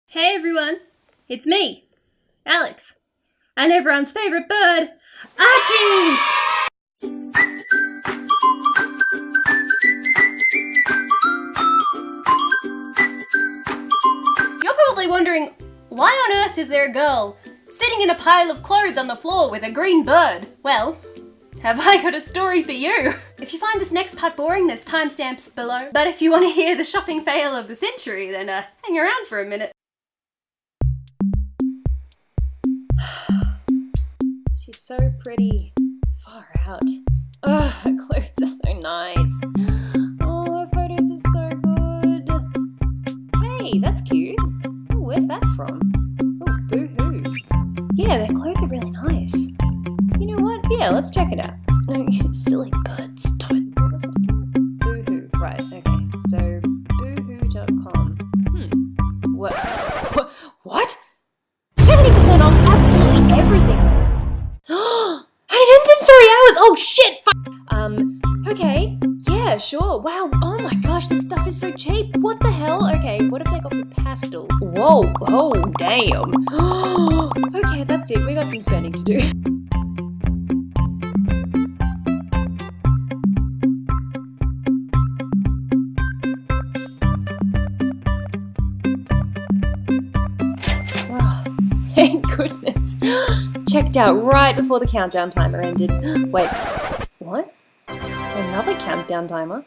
Hey everyone, it's me, Alex, and everyone's favourite bird, Archie! You're probably wondering, why on earth is there a girl sitting in a pile of clothes on the floor with a green bird? Well, have I got a story for you? If you find this next part boring, there's timestamps below. But if you want to hear the shopping fail of the century, then hang around for a minute. She's so pretty. Far out. Ugh, her clothes are so nice. Oh, her photos are so good. Hey, that's cute. Oh, where's that from? Oh, Boohoo. Yeah, their clothes are really nice. You know what? Yeah, let's check it out. No, you silly bird. Stop it. What was it again? Boohoo. Right, okay. So, boohoo.com. What? 70% off absolutely everything. And it ends in 3 hours. Oh shit. Okay. Yeah, sure. Wow. Oh my gosh, this stuff is so cheap. What the hell? Okay, what if they got the pastel? Whoa. Oh, damn. Okay, that's it. We got some spending to do. Thank goodness. Checked out right before the countdown timer ended. Wait, what? Another countdown timer?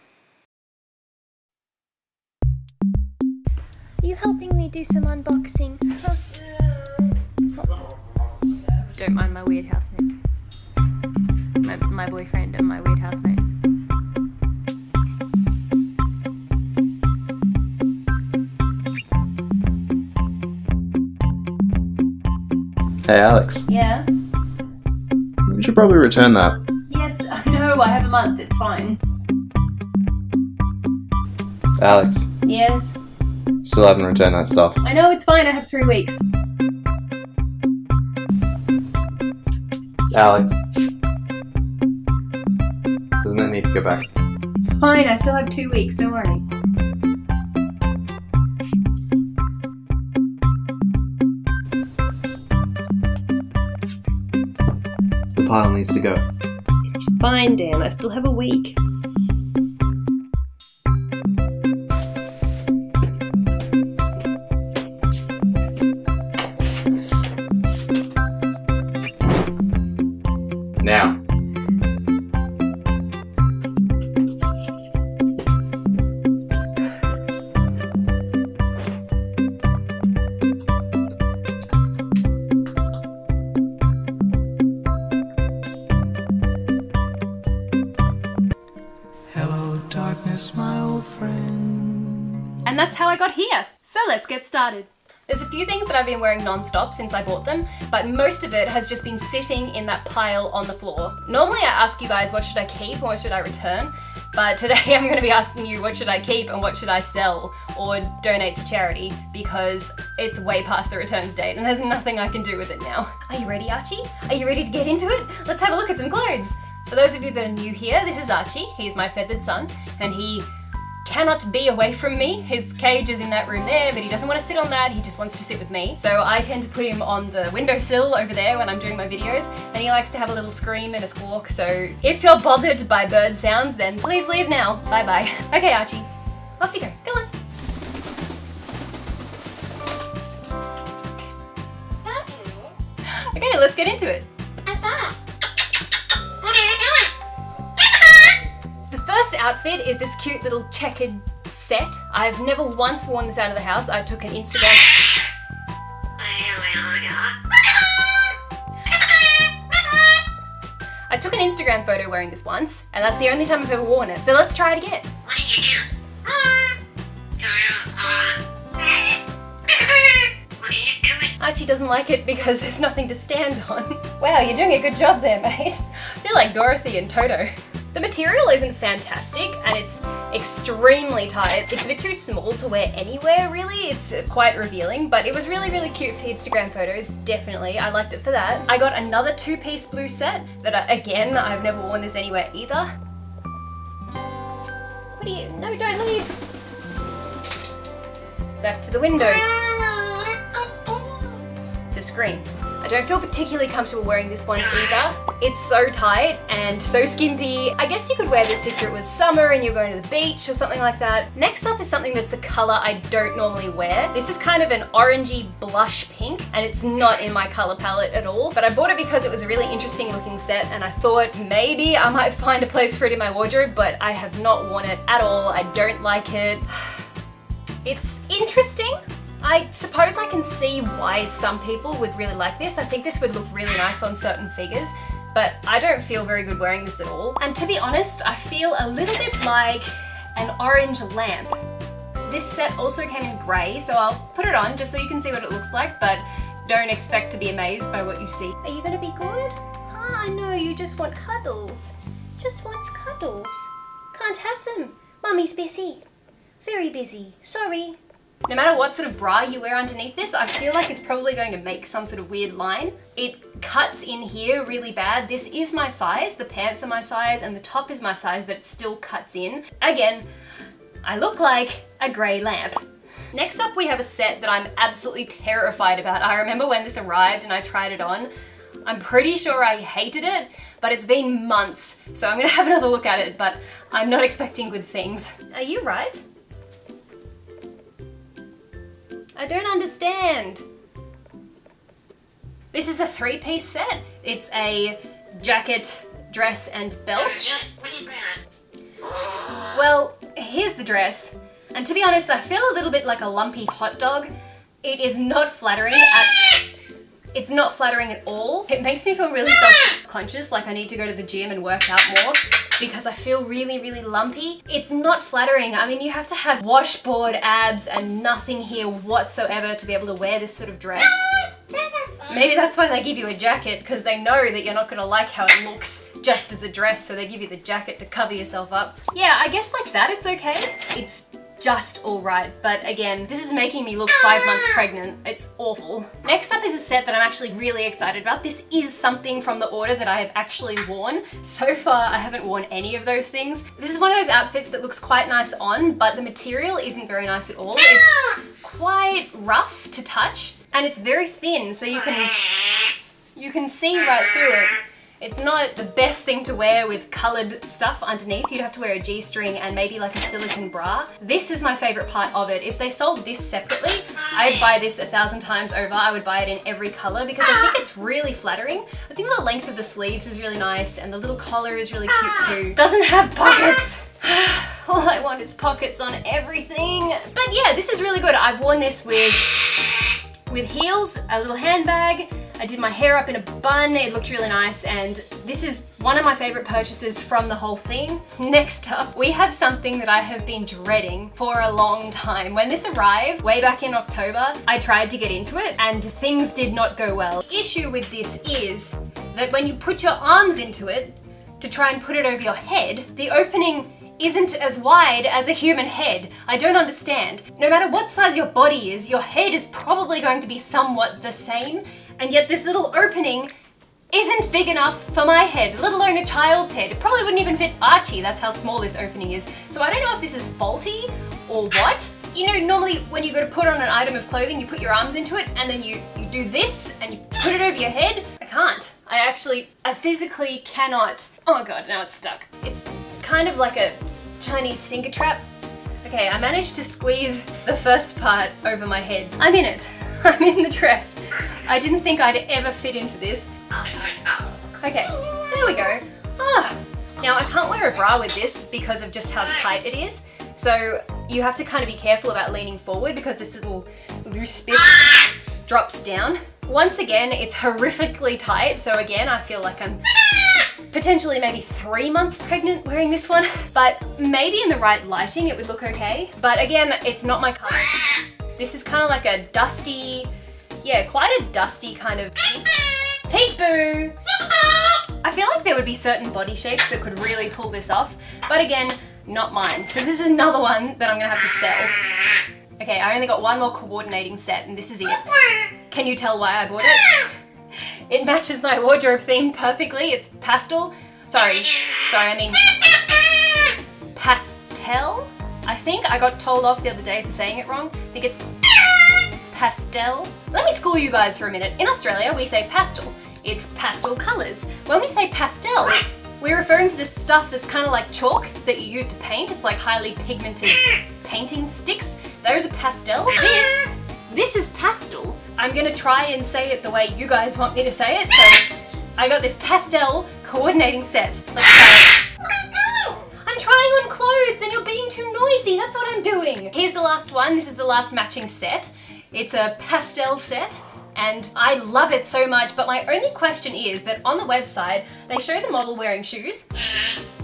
Are you helping me do some unboxing? Huh? Don't mind my weird housemates. My boyfriend and my weird housemate. Hey Alex, Yeah? we should probably return that. Yes, I know, I have a month, it's fine. Alex, Yes? still haven't returned that stuff. I know, it's fine, I have 3 weeks. Alex, doesn't it need to go back? It's fine, I still have 2 weeks, don't worry. The pile needs to go. It's fine, Dan, I still have a week. Now. Hello, darkness, my old friend. And that's how I got here. So let's get started. There's a few things that I've been wearing non-stop since I bought them, but most of it has just been sitting in that pile on the floor. Normally I ask you guys what should I keep and what should I return, but today I'm going to be asking you what should I keep and what should I sell or donate to charity, because it's way past the returns date and there's nothing I can do with it now. Are you ready, Archie? Are you ready to get into it? Let's have a look at some clothes. For those of you that are new here, this is Archie. He's my feathered son and he cannot be away from me. His cage is in that room there, but he doesn't want to sit on that, he just wants to sit with me. So I tend to put him on the windowsill over there when I'm doing my videos, and he likes to have a little scream and a squawk, so if you're bothered by bird sounds, then please leave now. Bye bye. Okay, Archie, off you go. Go on. Okay, let's get into it. The first outfit is this cute little checkered set. I've never once worn this out of the house. I took an Instagram photo wearing this once, and that's the only time I've ever worn it. So let's try it again. Archie doesn't like it because there's nothing to stand on. Wow, you're doing a good job there, mate. I feel like Dorothy and Toto. The material isn't fantastic and it's extremely tight. It's a bit too small to wear anywhere really. It's quite revealing, but it was really, really cute for Instagram photos, definitely. I liked it for that. I got another 2-piece blue set that again, I've never worn this anywhere either. What are you? No, don't leave. Back to the window. to scream. I don't feel particularly comfortable wearing this one either. It's so tight and so skimpy. I guess you could wear this if it was summer and you're going to the beach or something like that. Next up is something that's a color I don't normally wear. This is kind of an orangey blush pink and it's not in my color palette at all, but I bought it because it was a really interesting looking set and I thought maybe I might find a place for it in my wardrobe, but I have not worn it at all. I don't like it. It's interesting. I suppose I can see why some people would really like this. I think this would look really nice on certain figures, but I don't feel very good wearing this at all. And to be honest, I feel a little bit like an orange lamp. This set also came in grey, so I'll put it on just so you can see what it looks like, but don't expect to be amazed by what you see. Are you gonna be good? Ah, I know, you just want cuddles. Just wants cuddles. Can't have them. Mummy's busy. Very busy. Sorry. No matter what sort of bra you wear underneath this, I feel like it's probably going to make some sort of weird line. It cuts in here really bad. This is my size, the pants are my size, and the top is my size, but it still cuts in. Again, I look like a grey lamp. Next up, we have a set that I'm absolutely terrified about. I remember when this arrived and I tried it on. I'm pretty sure I hated it, but it's been months, so I'm gonna have another look at it, but I'm not expecting good things. Are you right? I don't understand. This is a 3-piece set. It's a jacket, dress, and belt. Well, here's the dress. And to be honest, I feel a little bit like a lumpy hot dog. It is not flattering It's not flattering at all. It makes me feel really self-conscious, like I need to go to the gym and work out more because I feel really, really lumpy. It's not flattering. I mean, you have to have washboard abs and nothing here whatsoever to be able to wear this sort of dress. Maybe that's why they give you a jacket, because they know that you're not gonna like how it looks just as a dress, so they give you the jacket to cover yourself up. Yeah, I guess like that it's okay. It's just all right, but again, this is making me look 5 months pregnant. It's awful. Next up is a set that I'm actually really excited about. This is something from the order that I have actually worn. So far, I haven't worn any of those things. This is one of those outfits that looks quite nice on, but the material isn't very nice at all. It's quite rough to touch, and it's very thin, so you can see right through it. It's not the best thing to wear with coloured stuff underneath. You'd have to wear a G-string and maybe like a silicone bra. This is my favourite part of it. If they sold this separately, I'd buy this 1,000 times over. I would buy it in every colour because I think it's really flattering. I think the length of the sleeves is really nice and the little collar is really cute too. Doesn't have pockets. All I want is pockets on everything. But yeah, this is really good. I've worn this with heels, a little handbag. I did my hair up in a bun, it looked really nice, and this is one of my favourite purchases from the whole thing. Next up, we have something that I have been dreading for a long time. When this arrived, way back in October, I tried to get into it and things did not go well. The issue with this is that when you put your arms into it to try and put it over your head, the opening isn't as wide as a human head. I don't understand. No matter what size your body is, your head is probably going to be somewhat the same, and yet this little opening isn't big enough for my head, let alone a child's head. It probably wouldn't even fit Archie, that's how small this opening is. So I don't know if this is faulty or what. You know, normally when you go to put on an item of clothing, you put your arms into it and then you do this and you put it over your head. I can't. I physically cannot. Oh my god, now it's stuck. It's kind of like a Chinese finger trap. Okay, I managed to squeeze the first part over my head. I'm in it. I'm in the dress. I didn't think I'd ever fit into this. Okay, there we go. Oh. Now I can't wear a bra with this because of just how tight it is. So you have to kind of be careful about leaning forward because this little loose bit drops down. Once again, it's horrifically tight. So again, I feel like I'm potentially maybe 3 months pregnant wearing this one, but maybe in the right lighting it would look okay. But again, it's not my color. This is kind of like a dusty, yeah, quite a dusty kind of pink. Peek-boo! I feel like there would be certain body shapes that could really pull this off, but again, not mine. So this is another one that I'm gonna have to sell. Okay, I only got one more coordinating set and this is it. Can you tell why I bought it? It matches my wardrobe theme perfectly. It's pastel. Sorry, I mean pastel? I think I got told off the other day for saying it wrong. I think it's pastel. Let me school you guys for a minute. In Australia, we say pastel. It's pastel colours. When we say pastel, we're referring to this stuff that's kind of like chalk that you use to paint. It's like highly pigmented painting sticks. Those are pastels. This is pastel. I'm gonna try and say it the way you guys want me to say it. So I got this pastel coordinating set. Let's try it. I'm trying on clothes and you're being too noisy. That's what I'm doing. Here's the last one. This is the last matching set. It's a pastel set and I love it so much, but my only question is that on the website, they show the model wearing shoes.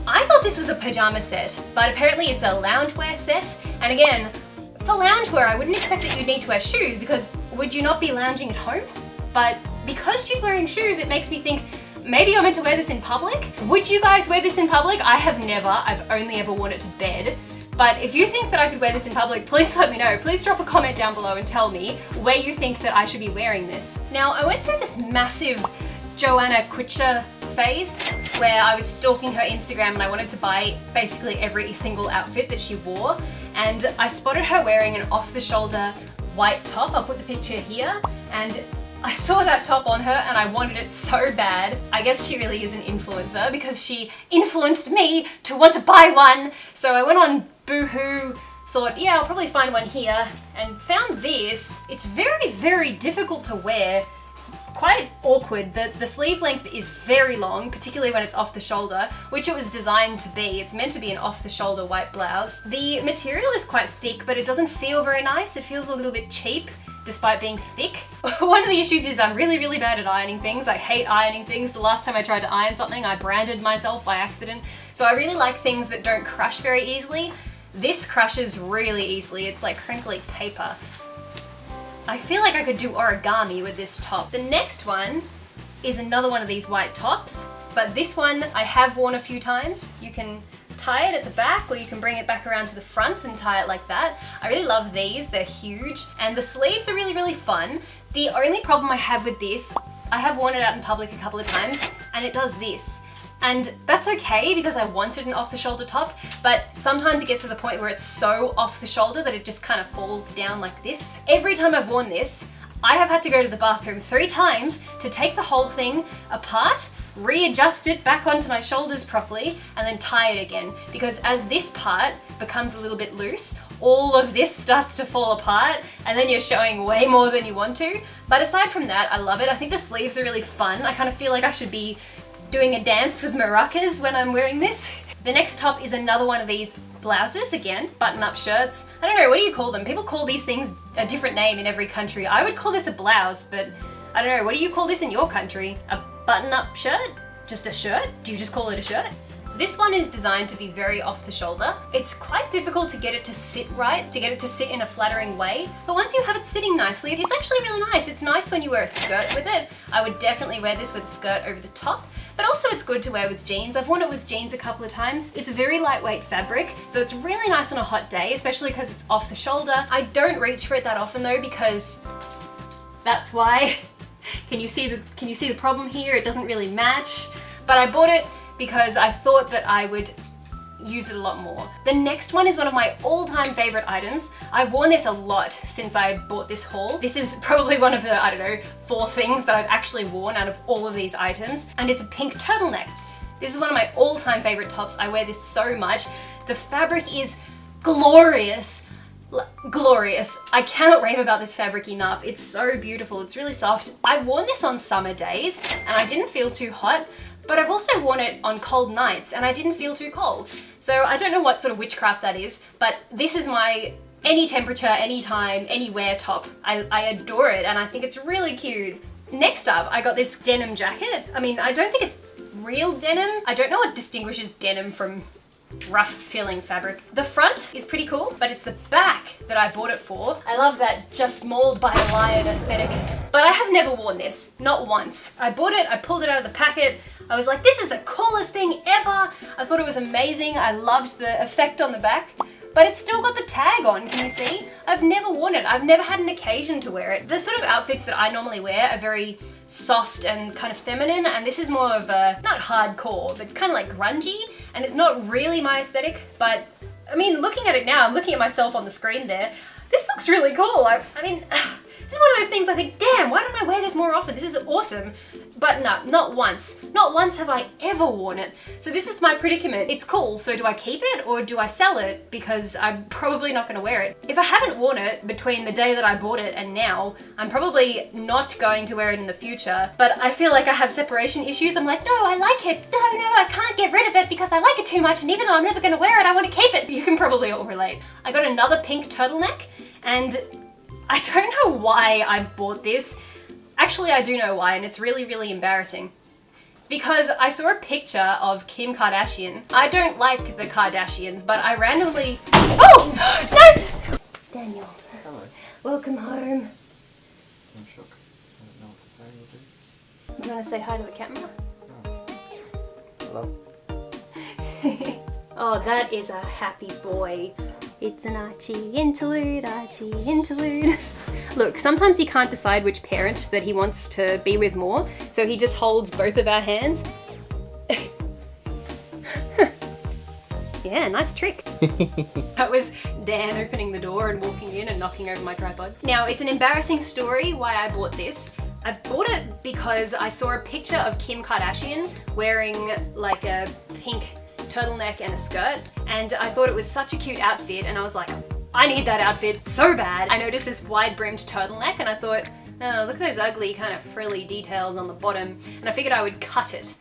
I thought this was a pajama set, but apparently it's a loungewear set. And again, for loungewear, I wouldn't expect that you'd need to wear shoes because would you not be lounging at home? But because she's wearing shoes, it makes me think maybe you're meant to wear this in public. Would you guys wear this in public? I have never. I've only ever worn it to bed. But if you think that I could wear this in public, please let me know. Please drop a comment down below and tell me where you think that I should be wearing this. Now, I went through this massive Joanna Kutcher phase where I was stalking her Instagram and I wanted to buy basically every single outfit that she wore. And I spotted her wearing an off-the-shoulder white top. I'll put the picture here. And I saw that top on her and I wanted it so bad. I guess she really is an influencer because she influenced me to want to buy one. So I went on Boohoo, thought, yeah, I'll probably find one here, and found this. It's very, very difficult to wear. It's quite awkward. The sleeve length is very long, particularly when it's off the shoulder, which it was designed to be. It's meant to be an off-the-shoulder white blouse. The material is quite thick, but it doesn't feel very nice. It feels a little bit cheap, despite being thick. One of the issues is I'm really, really bad at ironing things. I hate ironing things. The last time I tried to iron something, I branded myself by accident. So I really like things that don't crush very easily. This crushes really easily. It's like crinkly paper. I feel like I could do origami with this top. The next one is another one of these white tops, but this one I have worn a few times. You can tie it at the back or you can bring it back around to the front and tie it like that. I really love these, they're huge, and the sleeves are really, really fun. The only problem I have with this, I have worn it out in public a couple of times and it does this. And that's okay because I wanted an off-the-shoulder top, but sometimes it gets to the point where it's so off the shoulder that it just kind of falls down like this. Every time I've worn this, I have had to go to the bathroom 3 times to take the whole thing apart, readjust it back onto my shoulders properly, and then tie it again. Because as this part becomes a little bit loose, all of this starts to fall apart, and then you're showing way more than you want to. But aside from that, I love it. I think the sleeves are really fun. I kind of feel like I should be doing a dance with maracas when I'm wearing this. The next top is another one of these blouses, again, button-up shirts. I don't know, what do you call them? People call these things a different name in every country. I would call this a blouse, but I don't know, what do you call this in your country? A button-up shirt? Just a shirt? Do you just call it a shirt? This one is designed to be very off the shoulder. It's quite difficult to get it to sit right, to get it to sit in a flattering way. But once you have it sitting nicely, it's actually really nice. It's nice when you wear a skirt with it. I would definitely wear this with a skirt over the top. But also it's good to wear with jeans. I've worn it with jeans a couple of times. It's a very lightweight fabric, so it's really nice on a hot day, especially because it's off the shoulder. I don't reach for it that often though, because that's why. Can you see the problem here? It doesn't really match. But I bought it because I thought that I would use it a lot more. The next one is one of my all-time favorite items. I've worn this a lot since I bought this haul. This is probably one of the, I don't know, 4 things that I've actually worn out of all of these items, and it's a pink turtleneck. This is one of my all-time favorite tops. I wear this so much. The fabric is glorious. Glorious. I cannot rave about this fabric enough. It's so beautiful. It's really soft. I've worn this on summer days and I didn't feel too hot, but I've also worn it on cold nights and I didn't feel too cold. So I don't know what sort of witchcraft that is, but this is my any temperature, anytime, anywhere top. I adore it and I think it's really cute. Next up, I got this denim jacket. I mean, I don't think it's real denim. I don't know what distinguishes denim from rough feeling fabric. The front is pretty cool, but it's the back that I bought it for. I love that just mauled by a lion aesthetic. But I have never worn this, not once. I bought it, I pulled it out of the packet. I was like, this is the coolest thing ever. I thought it was amazing. I loved the effect on the back. But it's still got the tag on, can you see? I've never worn it. I've never had an occasion to wear it. The sort of outfits that I normally wear are very soft and kind of feminine, and this is more of a, not hardcore, but kind of like grungy, and it's not really my aesthetic, but I mean, looking at it now, I'm looking at myself on the screen there, this looks really cool. I mean, This is one of those things I think, damn, why don't I wear this more often? This is awesome. But no, not once. Not once have I ever worn it. So this is my predicament. It's cool, so do I keep it or do I sell it because I'm probably not gonna wear it? If I haven't worn it between the day that I bought it and now, I'm probably not going to wear it in the future, but I feel like I have separation issues. I'm like, no, I like it. No, I can't get rid of it because I like it too much, and even though I'm never gonna wear it, I wanna keep it. You can probably all relate. I got another pink turtleneck, and I don't know why I bought this. Actually, I do know why, and it's really, really embarrassing. It's because I saw a picture of Kim Kardashian. I don't like the Kardashians, but I randomly... Oh! No! Daniel, Hello. welcome home. I'm shook. I don't know what to say or do. I'm gonna say hi to the camera. Hello. Oh, that is a happy boy. It's an Archie interlude, Archie interlude. Look, sometimes he can't decide which parent that he wants to be with more, so he just holds both of our hands. Yeah, nice trick. That was Dan opening the door and walking in and knocking over my tripod. Now, it's an embarrassing story why I bought this. I bought it because I saw a picture of Kim Kardashian wearing like a pink turtleneck and a skirt, and I thought it was such a cute outfit, and I was like, I need that outfit so bad. I noticed this wide-brimmed turtleneck and I thought, oh, look at those ugly kind of frilly details on the bottom, and I figured I would cut it.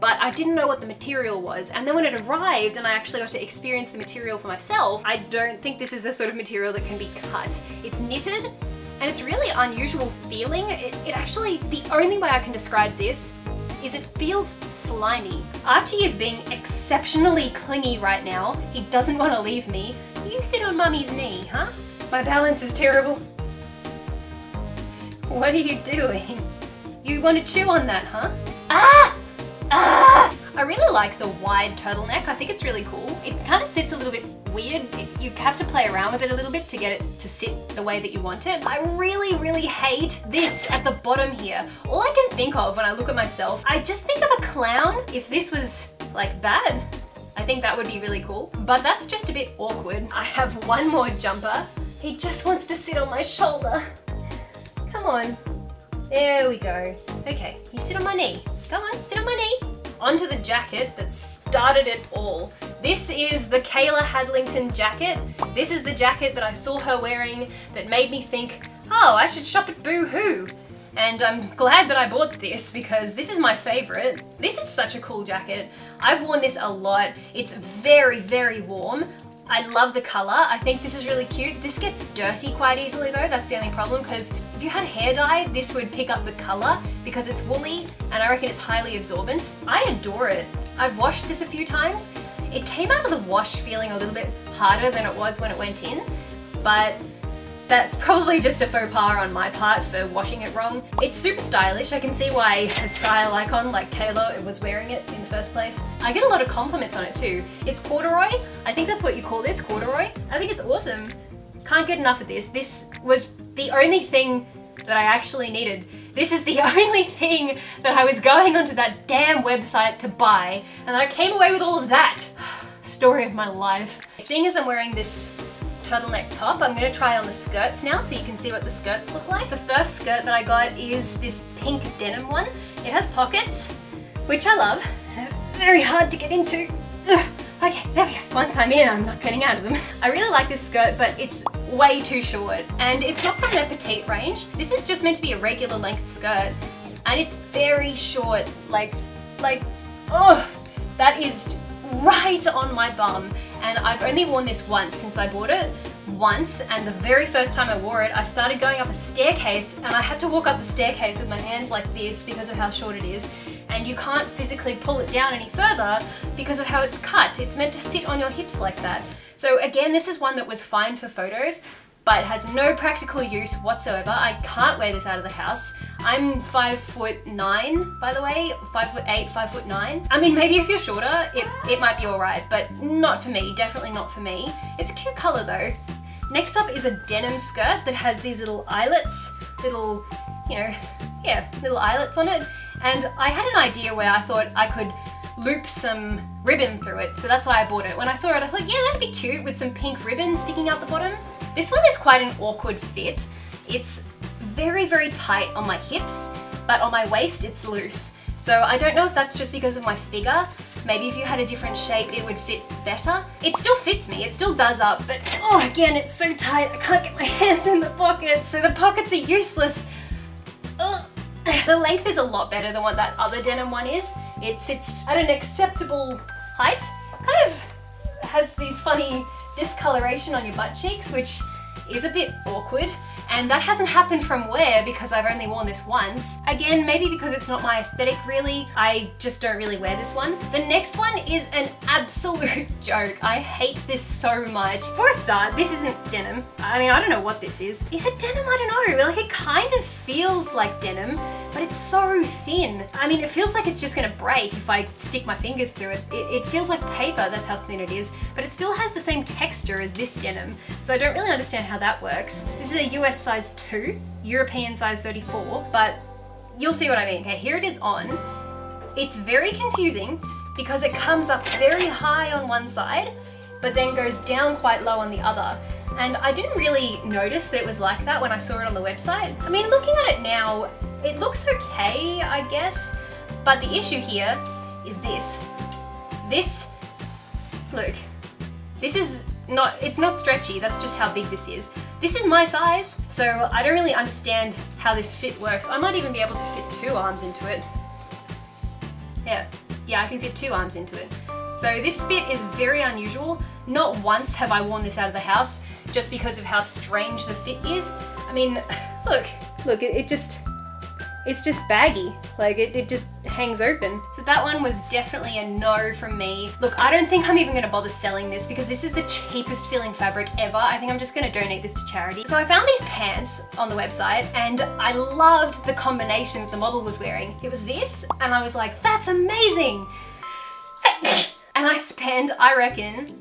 But I didn't know what the material was, and then when it arrived and I actually got to experience the material for myself, I don't think this is the sort of material that can be cut. It's knitted, and it's really unusual feeling. It actually, the only way I can describe this is it feels slimy. Archie is being exceptionally clingy right now. He doesn't want to leave me. You sit on Mummy's knee, huh? My balance is terrible. What are you doing? You want to chew on that, huh? Ah! Ah! I really like the wide turtleneck. I think it's really cool. It kind of sits a little bit weird. You have to play around with it a little bit to get it to sit the way that you want it. I really, really hate this at the bottom here. All I can think of when I look at myself, I just think of a clown. If this was like that, I think that would be really cool, but that's just a bit awkward. I have one more jumper. He just wants to sit on my shoulder. Come on. There we go. Okay, you sit on my knee. Come on, sit on my knee. Onto the jacket that started it all. This is the Kayla Hadlington jacket. This is the jacket that I saw her wearing that made me think, oh, I should shop at Boohoo. And I'm glad that I bought this because this is my favorite. This is such a cool jacket. I've worn this a lot. It's very, very warm. I love the color. I think this is really cute. This gets dirty quite easily though. That's the only problem, because if you had hair dye, this would pick up the color because it's woolly and I reckon it's highly absorbent. I adore it. I've washed this a few times. It came out of the wash feeling a little bit harder than it was when it went in, but that's probably just a faux pas on my part for washing it wrong. It's super stylish. I can see why a style icon like Kayla was wearing it in the first place. I get a lot of compliments on it too. It's corduroy. I think that's what you call this, corduroy. I think it's awesome. Can't get enough of this. This was the only thing that I actually needed. This is the only thing that I was going onto that damn website to buy, and then I came away with all of that. Story of my life. Seeing as I'm wearing this turtleneck top, I'm going to try on the skirts now so you can see what the skirts look like. The first skirt that I got is this pink denim one. It has pockets, which I love. They're very hard to get into. Ugh. Okay, there we go. Once I'm in, I'm not getting out of them. I really like this skirt, but it's way too short, and it's not from their petite range. This is just meant to be a regular length skirt, and it's very short. Like, oh, that is right on my bum. And I've only worn this once since I bought it. Once, and the very first time I wore it, I started going up a staircase and I had to walk up the staircase with my hands like this because of how short it is. And you can't physically pull it down any further because of how it's cut. It's meant to sit on your hips like that. So again, this is one that was fine for photos, but has no practical use whatsoever. I can't wear this out of the house. I'm 5'9", by the way, 5'8", 5'9". I mean, maybe if you're shorter, it might be all right, but not for me, definitely not for me. It's a cute color though. Next up is a denim skirt that has these little eyelets, little eyelets on it. And I had an idea where I thought I could loop some ribbon through it, so that's why I bought it. When I saw it, I thought, yeah, that'd be cute with some pink ribbon sticking out the bottom. This one is quite an awkward fit. It's very, very tight on my hips, but on my waist it's loose. So I don't know if that's just because of my figure. Maybe if you had a different shape, it would fit better. It still fits me, it still does up, but oh, again, it's so tight. I can't get my hands in the pockets, so the pockets are useless. Ugh. The length is a lot better than what that other denim one is. It sits at an acceptable height. Kind of has these funny discoloration on your butt cheeks, which is a bit awkward. And that hasn't happened from wear because I've only worn this once. Again, maybe because it's not my aesthetic really, I just don't really wear this one. The next one is an absolute joke. I hate this so much. For a start, this isn't denim. I mean, I don't know what this is. Is it denim? I don't know. Like, it kind of feels like denim, but it's so thin. I mean, it feels like it's just gonna break if I stick my fingers through it. It feels like paper, that's how thin it is, but it still has the same texture as this denim. So I don't really understand how that works. This is a US size 2, European size 34, but you'll see what I mean. Okay, here it is on. It's very confusing because it comes up very high on one side, but then goes down quite low on the other. And I didn't really notice that it was like that when I saw it on the website. I mean, looking at it now, it looks okay, I guess, but the issue here is this. Look, this is not, it's not stretchy, that's just how big this is. This is my size, so I don't really understand how this fit works. I might even be able to fit 2 arms into it. Yeah, I can fit 2 arms into it. So this fit is very unusual. Not once have I worn this out of the house just because of how strange the fit is. I mean, look, it's just baggy. Like, it just hangs open. So that one was definitely a no from me. Look, I don't think I'm even gonna bother selling this because this is the cheapest feeling fabric ever. I think I'm just gonna donate this to charity. So I found these pants on the website and I loved the combination that the model was wearing. It was this, and I was like, that's amazing. And I spent, I reckon,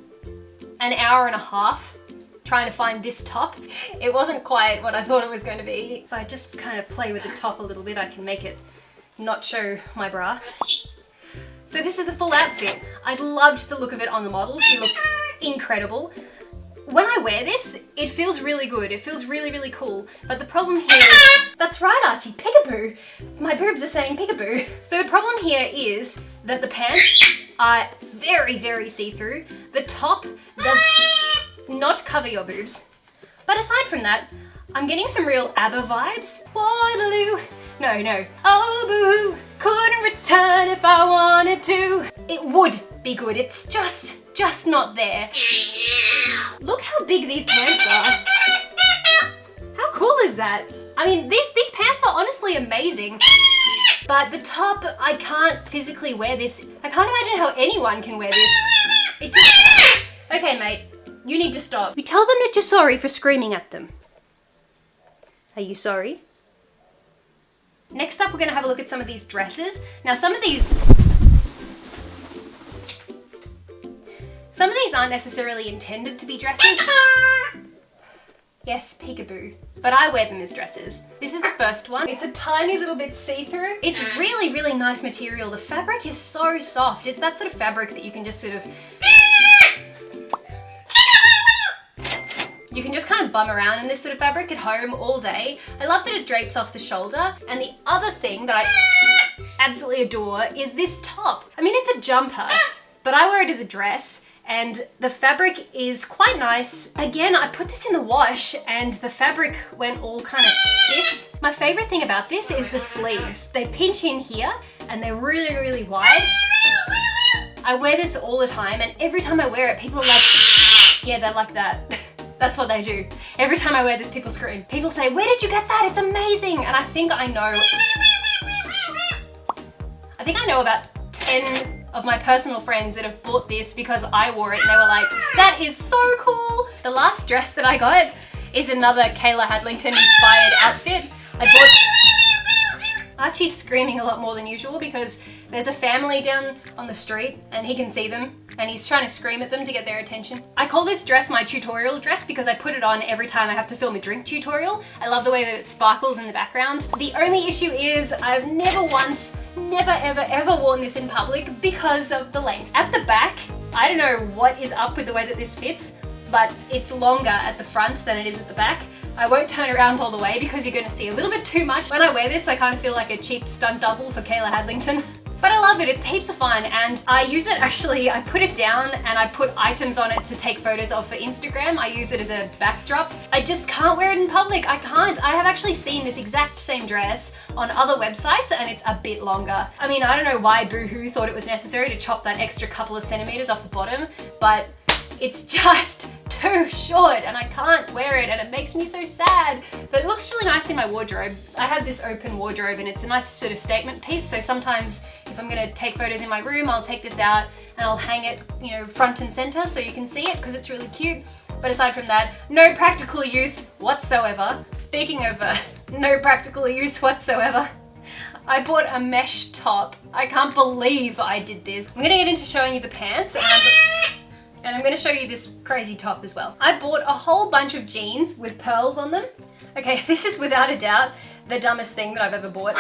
an hour and a half trying to find this top. It wasn't quite what I thought it was going to be. If I just kind of play with the top a little bit, I can make it not show my bra. So this is the full outfit. I loved the look of it on the model. She looked incredible. When I wear this, it feels really good. It feels really, really cool. But the problem here is, that's right, Archie, peekaboo. My boobs are saying peekaboo. So the problem here is that the pants are very, very see-through. The top does not cover your boobs. But aside from that, I'm getting some real ABBA vibes. Waterloo, no. Oh, Boohoo, couldn't return if I wanted to. It would be good, it's just not there. Look how big these pants are. How cool is that? I mean, these pants are honestly amazing. But the top, I can't physically wear this. I can't imagine how anyone can wear this. It just... Okay, mate. You need to stop. You tell them that you're sorry for screaming at them. Are you sorry? Next up, we're going to have a look at some of these dresses. Now, some of these aren't necessarily intended to be dresses. Yes, peekaboo. But I wear them as dresses. This is the first one. It's a tiny little bit see-through. It's really, really nice material. The fabric is so soft. It's that sort of fabric that you can just sort of... You can just kind of bum around in this sort of fabric at home all day. I love that it drapes off the shoulder. And the other thing that I absolutely adore is this top. I mean, it's a jumper, but I wear it as a dress and the fabric is quite nice. Again, I put this in the wash and the fabric went all kind of stiff. My favorite thing about this is the sleeves. They pinch in here and they're really, really wide. I wear this all the time and every time I wear it, people are like, yeah, they're like that. That's what they do. Every time I wear this, people scream. People say, where did you get that? It's amazing. And I think I know about 10 of my personal friends that have bought this because I wore it and they were like, that is so cool. The last dress that I got is another Kayla Hadlington inspired outfit. I bought... Archie's screaming a lot more than usual because there's a family down on the street and he can see them and he's trying to scream at them to get their attention. I call this dress my tutorial dress because I put it on every time I have to film a drink tutorial. I love the way that it sparkles in the background. The only issue is I've never ever worn this in public because of the length. At the back, I don't know what is up with the way that this fits, but it's longer at the front than it is at the back. I won't turn around all the way because you're gonna see a little bit too much. When I wear this, I kind of feel like a cheap stunt double for Kayla Hadlington. But I love it, it's heaps of fun, and I use it actually, I put it down and I put items on it to take photos of for Instagram. I use it as a backdrop. I just can't wear it in public, I can't. I have actually seen this exact same dress on other websites and it's a bit longer. I mean, I don't know why Boohoo thought it was necessary to chop that extra couple of centimeters off the bottom, but it's just too short and I can't wear it and it makes me so sad. But it looks really nice in my wardrobe. I have this open wardrobe and it's a nice sort of statement piece. So sometimes if I'm gonna take photos in my room, I'll take this out and I'll hang it, you know, front and center so you can see it because it's really cute. But aside from that, no practical use whatsoever. Speaking of no practical use whatsoever, I bought a mesh top. I can't believe I did this. I'm gonna get into showing you the pants and I'm gonna show you this crazy top as well. I bought a whole bunch of jeans with pearls on them. Okay, this is without a doubt the dumbest thing that I've ever bought.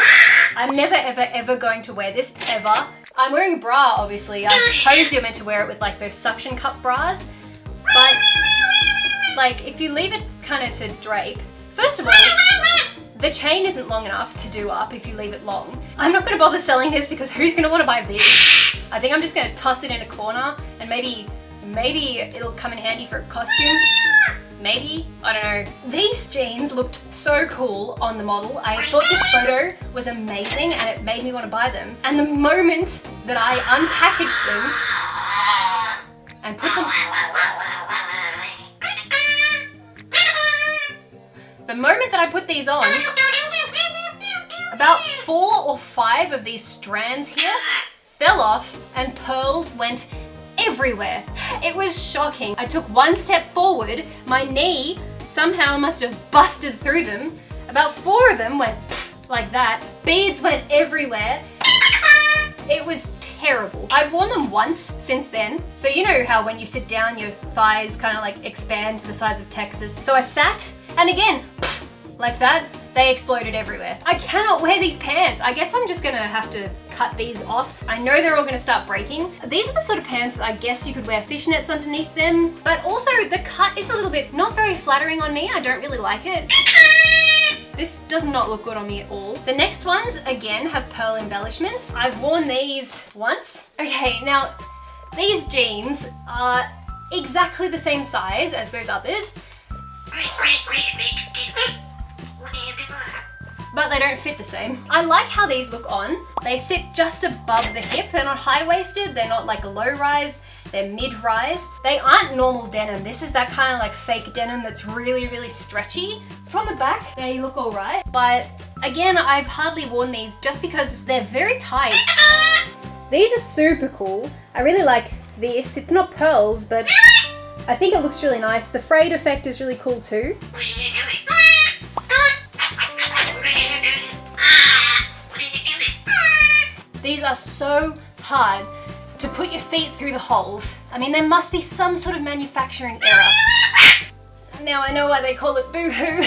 I'm never ever going to wear this ever. I'm wearing a bra, obviously. I suppose you're meant to wear it with like those suction cup bras. But like if you leave it kind of to drape, first of all, the chain isn't long enough to do up if you leave it long. I'm not gonna bother selling this because who's gonna wanna buy this? I think I'm just gonna toss it in a corner and maybe it'll come in handy for a costume. Maybe, I don't know. These jeans looked so cool on the model. I thought this photo was amazing and it made me want to buy them. And the moment that I unpackaged them and put them... The moment that I put these on, about 4 or 5 of these strands here fell off and pearls went everywhere. It was shocking. I took one step forward, my knee somehow must have busted through them. About 4 of them went like that. Beads went everywhere. It was terrible. I've worn them once since then. So you know how when you sit down, your thighs kind of like expand to the size of Texas. So I sat and again, like that, they exploded everywhere. I cannot wear these pants. I guess I'm just gonna have to cut these off. I know they're all gonna start breaking. These are the sort of pants I guess you could wear fishnets underneath them, but also the cut is a little bit not very flattering on me. I don't really like it. This does not look good on me at all. The next ones, again, have pearl embellishments. I've worn these once. Okay, now these jeans are exactly the same size as those others, but they don't fit the same. I like how these look on. They sit just above the hip. They're not high-waisted, they're not like a low-rise, they're mid-rise. They aren't normal denim. This is that kind of like fake denim that's really, really stretchy. From the back, they look all right. But again, I've hardly worn these just because they're very tight. These are super cool. I really like this. It's not pearls, but I think it looks really nice. The frayed effect is really cool too. These are so hard to put your feet through the holes. I mean, there must be some sort of manufacturing error. Now I know why they call it Boohoo.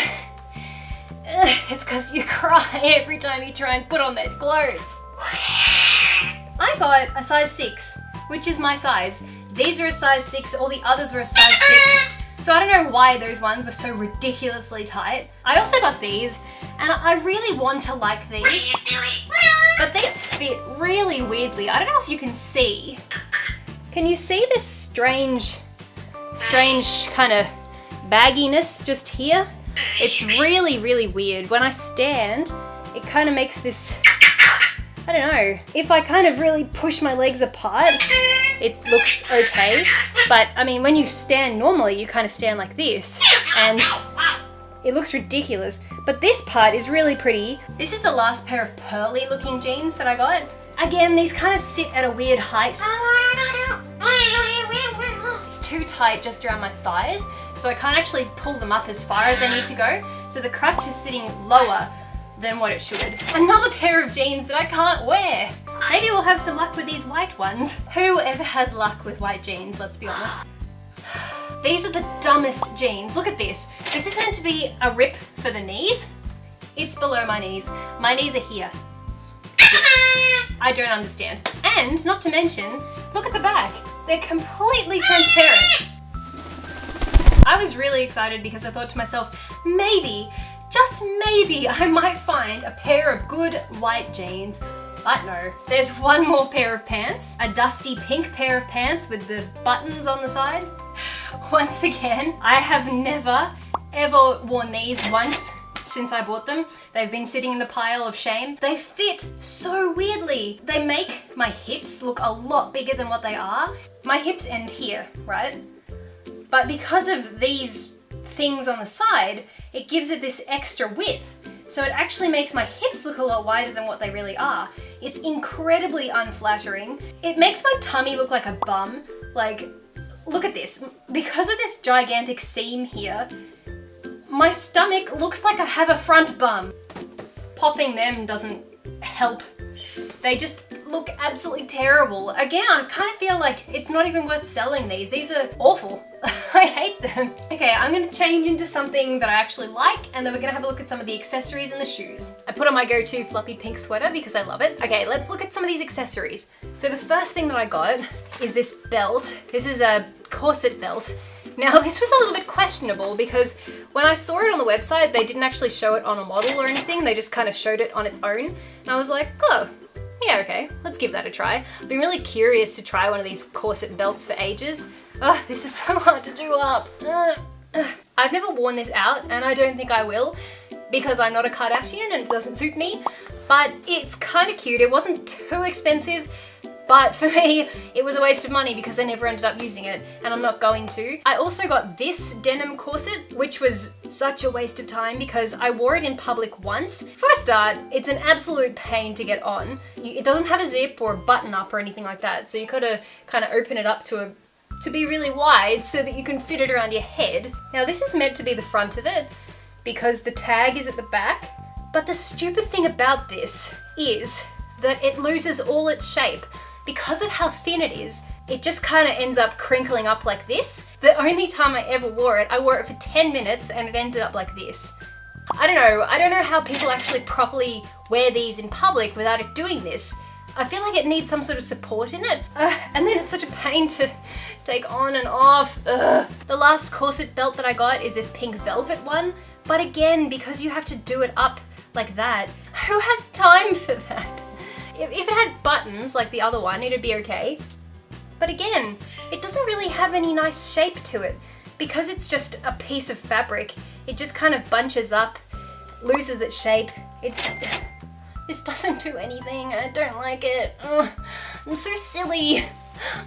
It's because you cry every time you try and put on their clothes. I got a size 6, which is my size. These are a size 6, all the others were a size 6. So I don't know why those ones were so ridiculously tight. I also got these, and I really want to like these, but these fit really weirdly. I don't know if you can see. Can you see this strange kind of bagginess just here? It's really, really weird. When I stand, it kind of makes this, I don't know. If I kind of really push my legs apart, it looks okay. But I mean, when you stand normally, you kind of stand like this, and it looks ridiculous. But this part is really pretty. This is the last pair of pearly looking jeans that I got. Again, these kind of sit at a weird height. It's too tight just around my thighs, so I can't actually pull them up as far as they need to go. So the crotch is sitting lower than what it should. Another pair of jeans that I can't wear. Maybe we'll have some luck with these white ones. Who ever has luck with white jeans, let's be honest. These are the dumbest jeans. Look at this. This is meant to be a rip for the knees. It's below my knees. My knees are here. I don't understand. And not to mention, look at the back. They're completely transparent. I was really excited because I thought to myself, maybe, just maybe, I might find a pair of good white jeans. But no, there's one more pair of pants, a dusty pink pair of pants with the buttons on the side. Once again, I have never ever worn these once since I bought them. They've been sitting in the pile of shame. They fit so weirdly. They make my hips look a lot bigger than what they are. My hips end here, right? But because of these things on the side, it gives it this extra width. So it actually makes my hips look a lot wider than what they really are. It's incredibly unflattering. It makes my tummy look like a bum. Like, look at this. Because of this gigantic seam here, my stomach looks like I have a front bum. Popping them doesn't help. They just look absolutely terrible. Again, I kind of feel like it's not even worth selling these. These are awful. I hate them. Okay, I'm gonna change into something that I actually like, and then we're gonna have a look at some of the accessories and the shoes. I put on my go-to fluffy pink sweater because I love it. Okay, let's look at some of these accessories. So the first thing that I got is this belt. This is a corset belt. Now this was a little bit questionable because when I saw it on the website, they didn't actually show it on a model or anything. They just kind of showed it on its own. And I was like, oh, yeah, okay, let's give that a try. I've been really curious to try one of these corset belts for ages. Oh, this is so hard to do up. I've never worn this out, and I don't think I will because I'm not a Kardashian and it doesn't suit me, but it's kind of cute. It wasn't too expensive, but for me, it was a waste of money because I never ended up using it, and I'm not going to. I also got this denim corset, which was such a waste of time because I wore it in public once. For a start, it's an absolute pain to get on. It doesn't have a zip or a button up or anything like that, so you gotta kind of open it up to be really wide so that you can fit it around your head. Now this is meant to be the front of it because the tag is at the back, but the stupid thing about this is that it loses all its shape. Because of how thin it is, it just kind of ends up crinkling up like this. The only time I ever wore it, I wore it for 10 minutes and it ended up like this. I don't know how people actually properly wear these in public without it doing this. I feel like it needs some sort of support in it. And then it's such a pain to take on and off. The last corset belt that I got is this pink velvet one. But again, because you have to do it up like that, who has time for that? If it had buttons like the other one, it'd be okay. But again, it doesn't really have any nice shape to it. Because it's just a piece of fabric, it just kind of bunches up, loses its shape. This doesn't do anything. I don't like it. I'm so silly.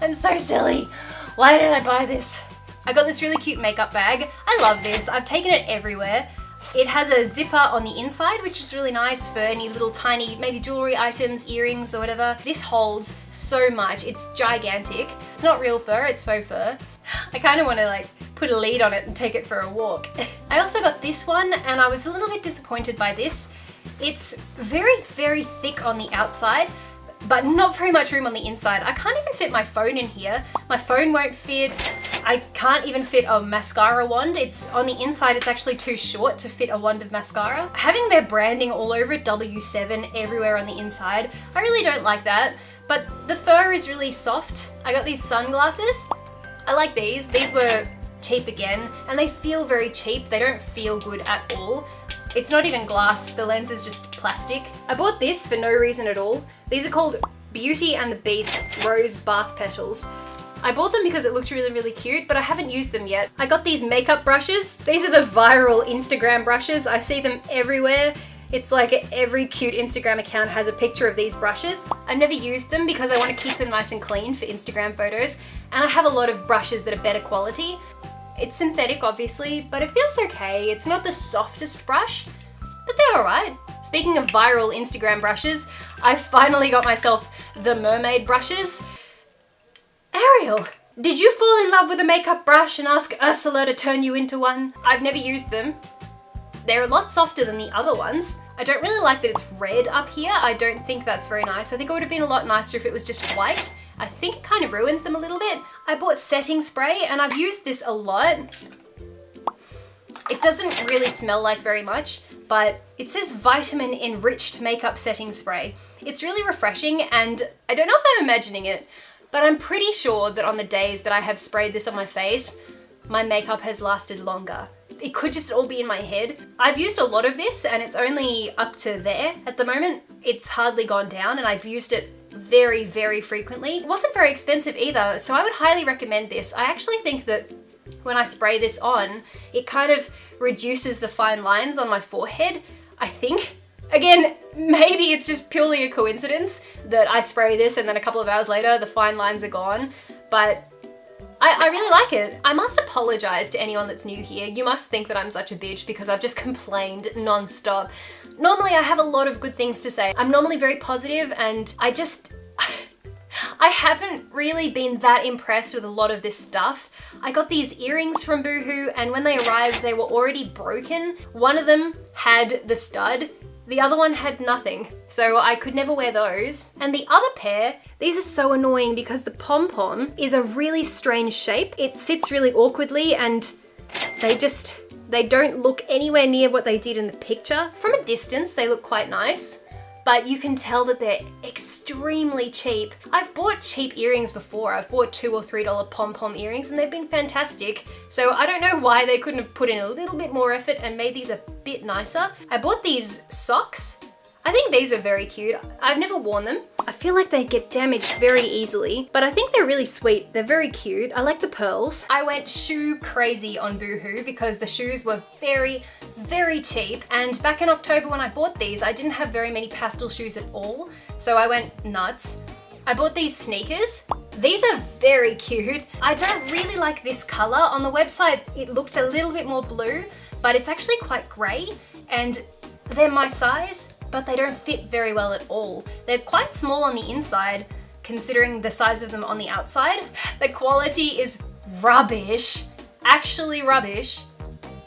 I'm so silly. Why did I buy this? I got this really cute makeup bag. I love this. I've taken it everywhere. It has a zipper on the inside, which is really nice for any little tiny, maybe jewelry items, earrings or whatever. This holds so much. It's gigantic. It's not real fur, it's faux fur. I kind of want to like put a lead on it and take it for a walk. I also got this one and I was a little bit disappointed by this. It's very, very thick on the outside, but not very much room on the inside. I can't even fit my phone in here. My phone won't fit. I can't even fit a mascara wand. It's on the inside, it's actually too short to fit a wand of mascara. Having their branding all over it, W7 everywhere on the inside, I really don't like that. But the fur is really soft. I got these sunglasses. I like these. These were cheap again, and they feel very cheap. They don't feel good at all. It's not even glass, the lens is just plastic. I bought this for no reason at all. These are called Beauty and the Beast Rose Bath Petals. I bought them because it looked really, really cute, but I haven't used them yet. I got these makeup brushes. These are the viral Instagram brushes. I see them everywhere. It's like every cute Instagram account has a picture of these brushes. I've never used them because I want to keep them nice and clean for Instagram photos, and I have a lot of brushes that are better quality. It's synthetic, obviously, but it feels okay. It's not the softest brush, but they're alright. Speaking of viral Instagram brushes, I finally got myself the mermaid brushes. Ariel, did you fall in love with a makeup brush and ask Ursula to turn you into one? I've never used them. They're a lot softer than the other ones. I don't really like that it's red up here. I don't think that's very nice. I think it would have been a lot nicer if it was just white. I think it kind of ruins them a little bit. I bought setting spray and I've used this a lot. It doesn't really smell like very much, but it says vitamin enriched makeup setting spray. It's really refreshing, and I don't know if I'm imagining it, but I'm pretty sure that on the days that I have sprayed this on my face, my makeup has lasted longer. It could just all be in my head. I've used a lot of this and it's only up to there at the moment. It's hardly gone down and I've used it very, very frequently. It wasn't very expensive either, so I would highly recommend this. I actually think that when I spray this on, it kind of reduces the fine lines on my forehead, I think. Again, maybe it's just purely a coincidence that I spray this and then a couple of hours later the fine lines are gone, but I really like it. I must apologize to anyone that's new here. You must think that I'm such a bitch because I've just complained non-stop. Normally I have a lot of good things to say. I'm normally very positive and I haven't really been that impressed with a lot of this stuff. I got these earrings from Boohoo and when they arrived they were already broken. One of them had the stud, the other one had nothing, so I could never wear those. And the other pair, these are so annoying because the pom-pom is a really strange shape. It sits really awkwardly and they don't look anywhere near what they did in the picture. From a distance, they look quite nice, but you can tell that they're extremely cheap. I've bought cheap earrings before. I've bought $2 or $3 pom-pom earrings and they've been fantastic. So I don't know why they couldn't have put in a little bit more effort and made these a bit nicer. I bought these socks. I think these are very cute. I've never worn them. I feel like they get damaged very easily, but I think they're really sweet. They're very cute. I like the pearls. I went shoe crazy on Boohoo because the shoes were very, very cheap. And back in October when I bought these, I didn't have very many pastel shoes at all. So I went nuts. I bought these sneakers. These are very cute. I don't really like this color. On the website, it looked a little bit more blue, but it's actually quite gray and they're my size, but they don't fit very well at all. They're quite small on the inside, considering the size of them on the outside. The quality is rubbish, actually rubbish,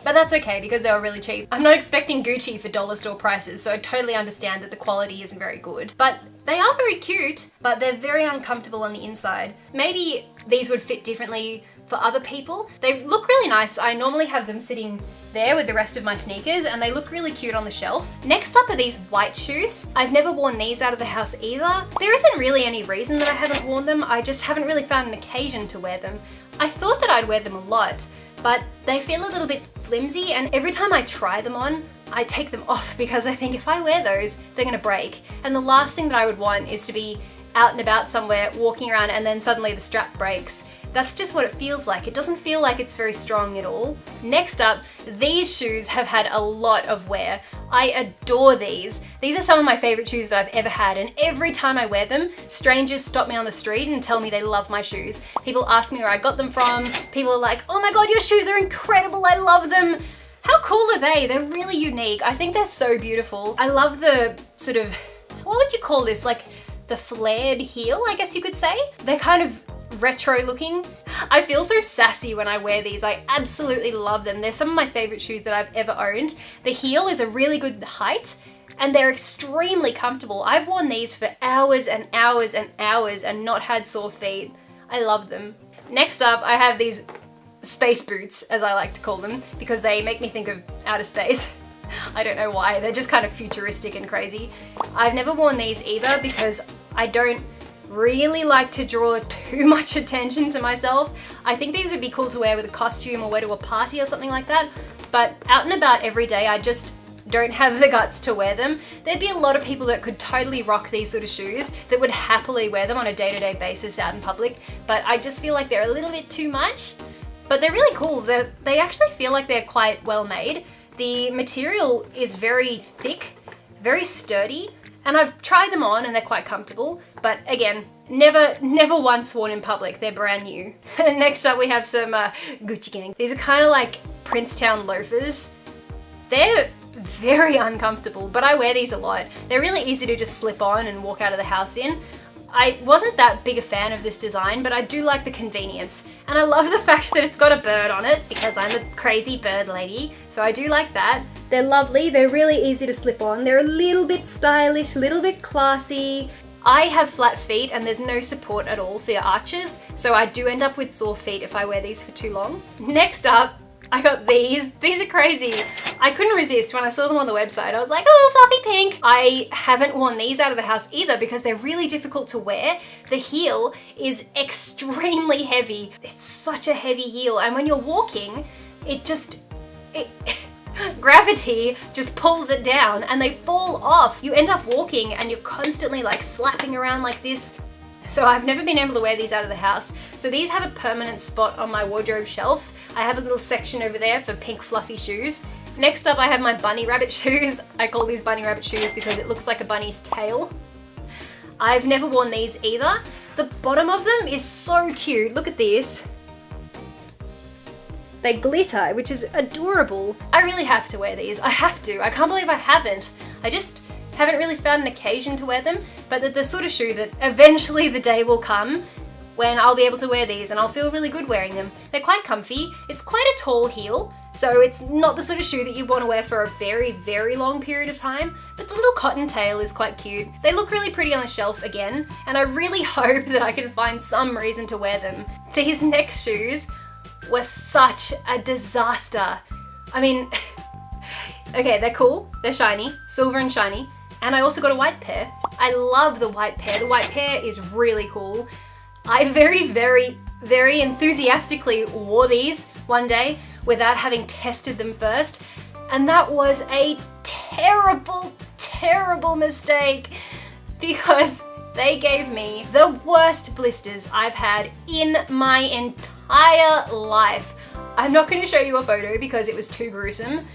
but that's okay because they were really cheap. I'm not expecting Gucci for dollar store prices, so I totally understand that the quality isn't very good. But they are very cute, but they're very uncomfortable on the inside. Maybe these would fit differently for other people. They look really nice. I normally have them sitting there with the rest of my sneakers and they look really cute on the shelf. Next up are these white shoes. I've never worn these out of the house either. There isn't really any reason that I haven't worn them. I just haven't really found an occasion to wear them. I thought that I'd wear them a lot, but they feel a little bit flimsy and every time I try them on, I take them off because I think if I wear those, they're gonna break. And the last thing that I would want is to be out and about somewhere, walking around and then suddenly the strap breaks. That's just what it feels like. It doesn't feel like it's very strong at all. Next up, these shoes have had a lot of wear. I adore these. These are some of my favorite shoes that I've ever had, and every time I wear them, strangers stop me on the street and tell me they love my shoes. People ask me where I got them from. People are like, oh my God, your shoes are incredible, I love them. How cool are they? They're really unique. I think they're so beautiful. I love the sort of, what would you call this? Like the flared heel, I guess you could say. They're kind of retro looking. I feel so sassy when I wear these. I absolutely love them. They're some of my favorite shoes that I've ever owned. The heel is a really good height and they're extremely comfortable. I've worn these for hours and hours and hours and not had sore feet. I love them. Next up, I have these space boots, as I like to call them, because they make me think of outer space. I don't know why, they're just kind of futuristic and crazy. I've never worn these either because I don't really like to draw too much attention to myself. I think these would be cool to wear with a costume or wear to a party or something like that, but out and about every day I just don't have the guts to wear them. There'd be a lot of people that could totally rock these sort of shoes that would happily wear them on a day-to-day basis out in public, but I just feel like they're a little bit too much. But they're really cool. They actually feel like they're quite well made. The material is very thick, very sturdy, and I've tried them on and they're quite comfortable, but again, never once worn in public. They're brand new. Next up we have some Gucci Gang. These are kind of like Princetown loafers. They're very uncomfortable, but I wear these a lot. They're really easy to just slip on and walk out of the house in. I wasn't that big a fan of this design, but I do like the convenience. And I love the fact that it's got a bird on it because I'm a crazy bird lady. So I do like that. They're lovely. They're really easy to slip on. They're a little bit stylish, a little bit classy. I have flat feet and there's no support at all for your arches. So I do end up with sore feet if I wear these for too long. Next up, I got these. These are crazy. I couldn't resist when I saw them on the website. I was like, oh, fluffy pink. I haven't worn these out of the house either because they're really difficult to wear. The heel is extremely heavy. It's such a heavy heel. And when you're walking, gravity just pulls it down and they fall off. You end up walking and you're constantly like slapping around like this. So I've never been able to wear these out of the house. So these have a permanent spot on my wardrobe shelf. I have a little section over there for pink fluffy shoes. Next up I have my bunny rabbit shoes. I call these bunny rabbit shoes because it looks like a bunny's tail. I've never worn these either. The bottom of them is so cute. Look at this. They glitter, which is adorable. I really have to wear these. I have to. I can't believe I haven't. I just haven't really found an occasion to wear them, but they're the sort of shoe that eventually the day will come when I'll be able to wear these and I'll feel really good wearing them. They're quite comfy. It's quite a tall heel, so it's not the sort of shoe that you want to wear for a very, very long period of time, but the little cotton tail is quite cute. They look really pretty on the shelf again, and I really hope that I can find some reason to wear them. These next shoes were such a disaster. I mean, okay, they're cool, they're shiny, silver and shiny, and I also got a white pair. I love the white pair. The white pair is really cool. I very, very, very enthusiastically wore these one day without having tested them first, and that was a terrible, terrible mistake because they gave me the worst blisters I've had in my entire life. I'm not going to show you a photo because it was too gruesome,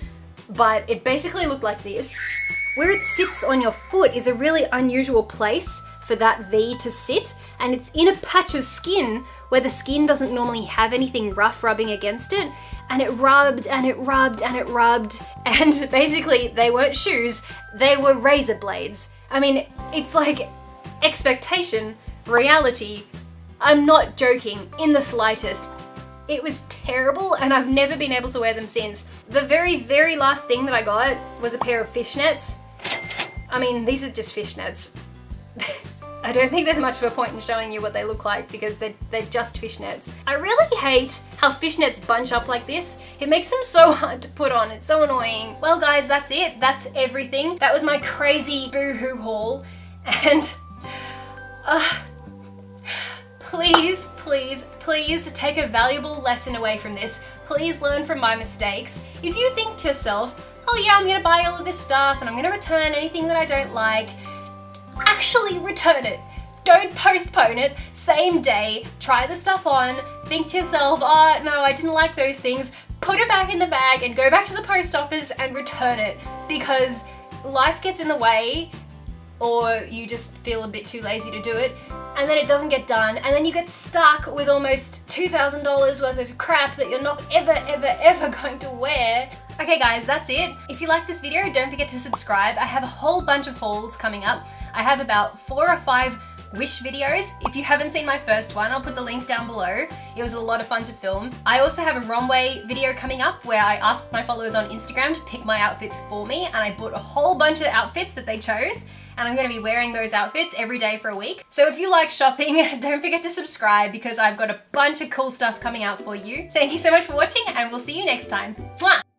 but it basically looked like this. Where it sits on your foot is a really unusual place for that V to sit, and it's in a patch of skin where the skin doesn't normally have anything rough rubbing against it, and it rubbed and it rubbed and it rubbed, and basically they weren't shoes, they were razor blades. I mean, it's like expectation, reality. I'm not joking in the slightest. It was terrible and I've never been able to wear them since. The very, very last thing that I got was a pair of fishnets. I mean, these are just fishnets. I don't think there's much of a point in showing you what they look like because they're just fishnets. I really hate how fishnets bunch up like this. It makes them so hard to put on. It's so annoying. Well guys, that's it. That's everything. That was my crazy Boohoo haul. And please, please, please take a valuable lesson away from this. Please learn from my mistakes. If you think to yourself, oh yeah, I'm gonna buy all of this stuff and I'm gonna return anything that I don't like, actually return it. Don't postpone it. Same day, try the stuff on, think to yourself, oh no, I didn't like those things, put it back in the bag and go back to the post office and return it, because life gets in the way or you just feel a bit too lazy to do it, and then it doesn't get done, and then you get stuck with almost $2,000 worth of crap that you're not ever, ever, ever going to wear. Okay guys, that's it. If you like this video, don't forget to subscribe. I have a whole bunch of hauls coming up. I have about 4 or 5 wish videos. If you haven't seen my first one, I'll put the link down below. It was a lot of fun to film. I also have a runway video coming up where I asked my followers on Instagram to pick my outfits for me, and I bought a whole bunch of outfits that they chose, and I'm going to be wearing those outfits every day for a week. So if you like shopping, don't forget to subscribe because I've got a bunch of cool stuff coming out for you. Thank you so much for watching, and we'll see you next time. Mwah!